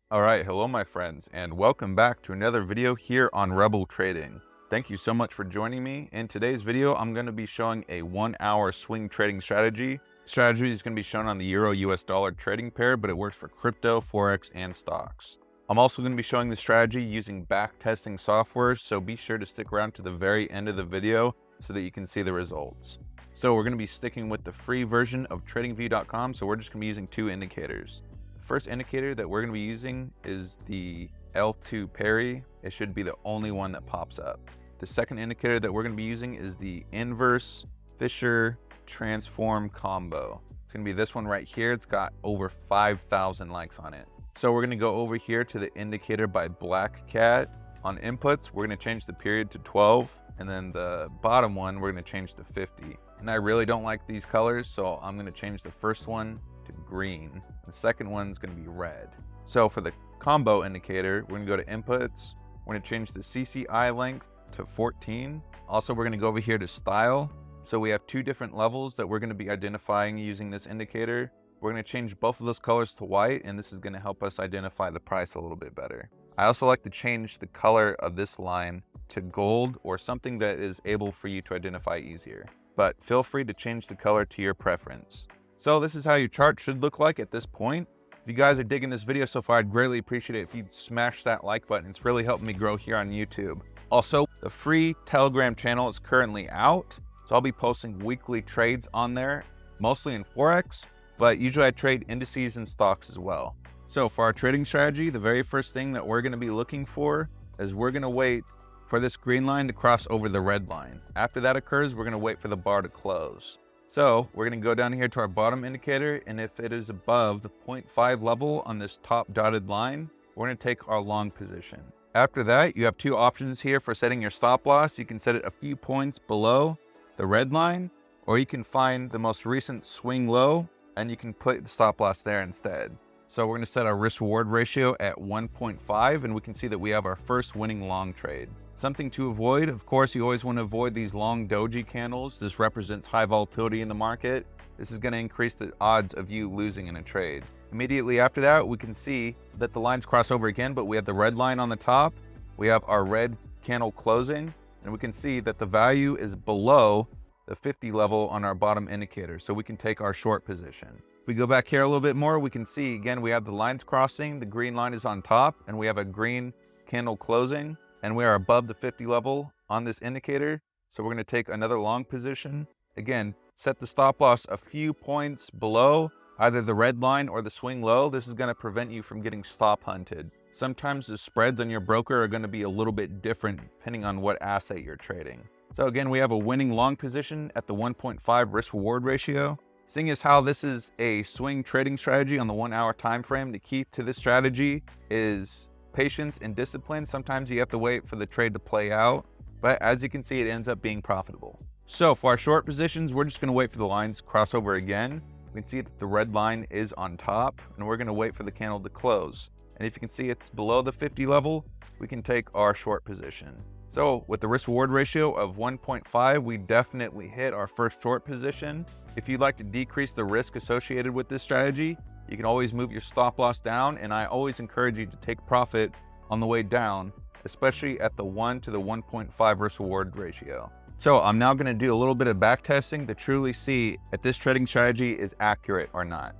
Alright, hello my friends, and welcome back to another video here on Rebel Trading. Thank you so much for joining me. In today's video, I'm going to be showing a 1-hour swing trading strategy. The strategy is going to be shown on the Euro-US dollar trading pair, but it works for crypto, Forex, and stocks. I'm also going to be showing the strategy using backtesting software, so be sure to stick around to the very end of the video so that you can see the results. So we're going to be sticking with the free version of tradingview.com, so we're just going to be using two indicators. First indicator that we're going to be using is the L2 parry. It should be the only one that pops up. The second indicator that we're going to be using is the inverse Fisher transform combo. It's going to be this one right here. It's got over 5,000 likes on it. So we're going to go over here to the indicator by Black Cat. On inputs, we're going to change the period to 12, and then the bottom one we're going to change to 50. And I really don't like these colors, so I'm going to change the first one to green. The second one's going to be red. So for the combo indicator, we're going to go to inputs. We're going to change the CCI length to 14. Also, we're going to go over here to style. So we have two different levels that we're going to be identifying using this indicator. We're going to change both of those colors to white, and this is going to help us identify the price a little bit better. I also like to change the color of this line to gold or something that is able for you to identify easier. But feel free to change the color to your preference. So this is how your chart should look like at this point. If you guys are digging this video so far, I'd greatly appreciate it if you'd smash that like button. It's really helping me grow here on YouTube. Also, the free Telegram channel is currently out, so I'll be posting weekly trades on there, mostly in Forex, but usually I trade indices and stocks as well. So for our trading strategy, the very first thing that we're going to be looking for is we're going to wait for this green line to cross over the red line. After that occurs, we're going to wait for the bar to close. So we're going to go down here to our bottom indicator, and if it is above the 0.5 level on this top dotted line, we're going to take our long position. After that, you have two options here for setting your stop loss. You can set it a few points below the red line, or you can find the most recent swing low, and you can put the stop loss there instead. So we're going to set our risk reward ratio at 1.5, and we can see that we have our first winning long trade. Something to avoid, of course, you always want to avoid these long doji candles. This represents high volatility in the market. This is going to increase the odds of you losing in a trade. Immediately after that, we can see that the lines cross over again, but we have the red line on the top. We have our red candle closing, and we can see that the value is below the 50 level on our bottom indicator, so we can take our short position. If we go back here a little bit more, we can see again we have the lines crossing. The green line is on top, and we have a green candle closing, and we are above the 50 level on this indicator. So we're going to take another long position. Again, set the stop loss a few points below either the red line or the swing low. This is going to prevent you from getting stop hunted. Sometimes the spreads on your broker are going to be a little bit different depending on what asset you're trading. So again, we have a winning long position at the 1.5 risk reward ratio. Seeing as how this is a swing trading strategy on the 1-hour time frame, the key to this strategy is patience and discipline. Sometimes you have to wait for the trade to play out, but as you can see, it ends up being profitable. So for our short positions, we're just going to wait for the lines to cross over again. We can see that the red line is on top, and we're going to wait for the candle to close. And if you can see it's below the 50 level, we can take our short position. So with the risk reward ratio of 1.5, we definitely hit our first short position. If you'd like to decrease the risk associated with this strategy, you can always move your stop loss down, and I always encourage you to take profit on the way down, especially at the 1 to the 1.5 risk reward ratio. So I'm now going to do a little bit of back testing to truly see if this trading strategy is accurate or not.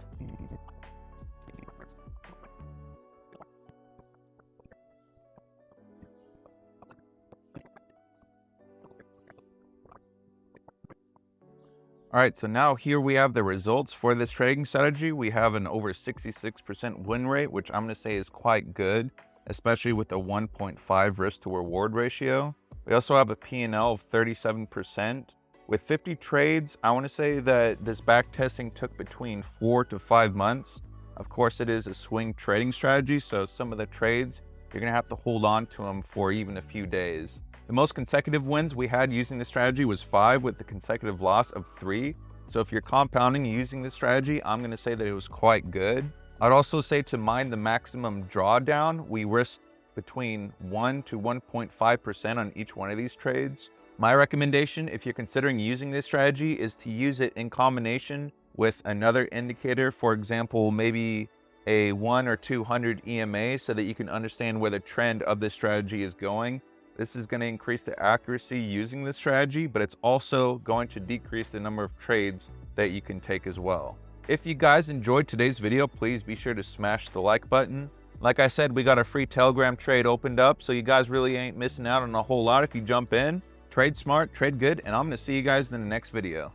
All right, so now here we have the results for this trading strategy. We have an over 66% win rate, which I'm going to say is quite good, especially with the 1.5 risk to reward ratio. We also have a P&L of 37%. With 50 trades, I want to say that this back testing took between 4 to 5 months. Of course, it is a swing trading strategy, so some of the trades, you're going to have to hold on to them for even a few days. The most consecutive wins we had using this strategy was 5 with the consecutive loss of 3. So if you're compounding using this strategy, I'm going to say that it was quite good. I'd also say to mine the maximum drawdown, we risked between 1 to 1.5% on each one of these trades. My recommendation, if you're considering using this strategy, is to use it in combination with another indicator. For example, maybe a 1 or 200 EMA so that you can understand where the trend of this strategy is going. This is going to increase the accuracy using this strategy, but it's also going to decrease the number of trades that you can take as well. If you guys enjoyed today's video, please be sure to smash the like button. Like I said, we got a free Telegram trade opened up, so you guys really ain't missing out on a whole lot if you jump in. Trade smart, trade good, and I'm going to see you guys in the next video.